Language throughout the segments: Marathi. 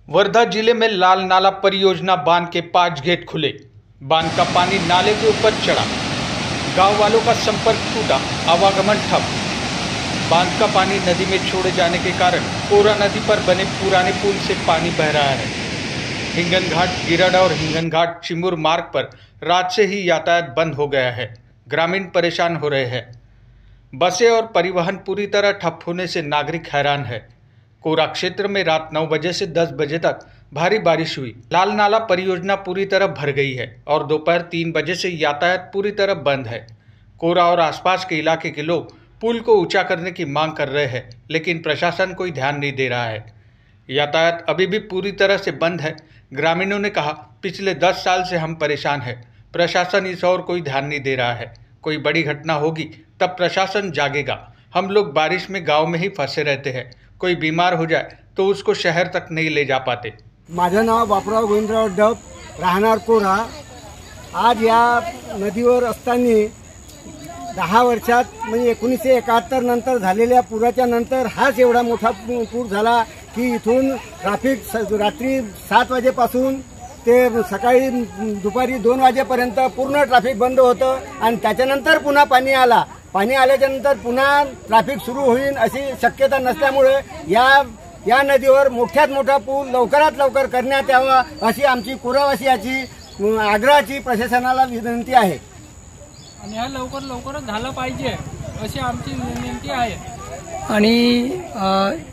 वर्धा जिले में लाल नाला परियोजना बांध के 5 गेट खुले। बांध का पानी नाले के ऊपर चढ़ा, गांव वालों का संपर्क टूटा, आवागमन ठप। बांध का पानी नदी में छोड़े जाने के कारण कोरा नदी पर बने पुराने पुल से पानी बह रहा है। हिंगन घाट गिरड और हिंगन घाट चिमूर मार्ग पर रात से ही यातायात बंद हो गया है। ग्रामीण परेशान हो रहे हैं। बसें और परिवहन पूरी तरह ठप होने से नागरिक हैरान है। कोरा क्षेत्र में रात 9 बजे से 10 बजे तक भारी बारिश हुई। लाल नाला परियोजना पूरी तरह भर गई है और दोपहर 3 बजे से यातायात पूरी तरह बंद है। कोरा और आसपास के इलाके के लोग पुल को ऊंचा करने की मांग कर रहे हैं, लेकिन प्रशासन कोई ध्यान नहीं दे रहा है। यातायात अभी भी पूरी तरह से बंद है। ग्रामीणों ने कहा, पिछले 10 साल से हम परेशान हैं, प्रशासन इस ओर कोई ध्यान नहीं दे रहा है। कोई बड़ी घटना होगी तब प्रशासन जागेगा। हम लोग बारिश में गाँव में ही फंसे रहते हैं। कोई बीमार हो जाए तो उसको शहर तक नहीं ले जा पाते। माझं नाव बापराव गोविंदराव डब, राहणार कोरा। आज या नदीवर असताना 10 वर्षात म्हणजे 1971 नंतर झालेल्या पुराच्या नंतर हाच एवढा मोठा पूर झाला की इथून ट्रॅफिक रात्री 7 वाजेपासून ते सकाळी दुपारी 2 वाजेपर्यंत पूर्ण ट्रॅफिक बंद होतं आणि त्याच्यानंतर पुन्हा पाणी आला। पाणी आल्याच्या नंतर पुन्हा ट्रॅफिक सुरू होईल अशी शक्यता नसल्यामुळे या नदीवर मोठ्यात मोठा पूल लवकरात लवकर करण्यात यावा अशी आमची कोरावासियाची आग्रहाची प्रशासनाला विनंती आहे आणि हा लवकरच झालं पाहिजे अशी आमची विनंती आहे। आणि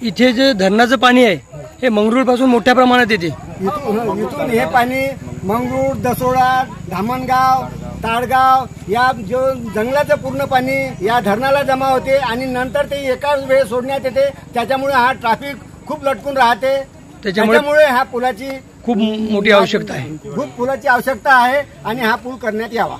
इथे जे धरणाचं पाणी आहे हे मंगरूळ पासून मोठ्या प्रमाणात येते। इथून हे पाणी मंगरूळ, दसोडा, धामणगाव, ताडगाव या जो जंगलाचं पूर्ण पाणी या धरणाला जमा होते आणि नंतर ते एकाच वेळ सोडण्यात येते। त्याच्यामुळे हा ट्रॅफिक खूप लटकून राहते। त्याच्यामुळे ह्या पुलाची खूप मोठी आवश्यकता आहे। खूप पुलाची आवश्यकता आहे आणि हा पूल करण्यात यावा।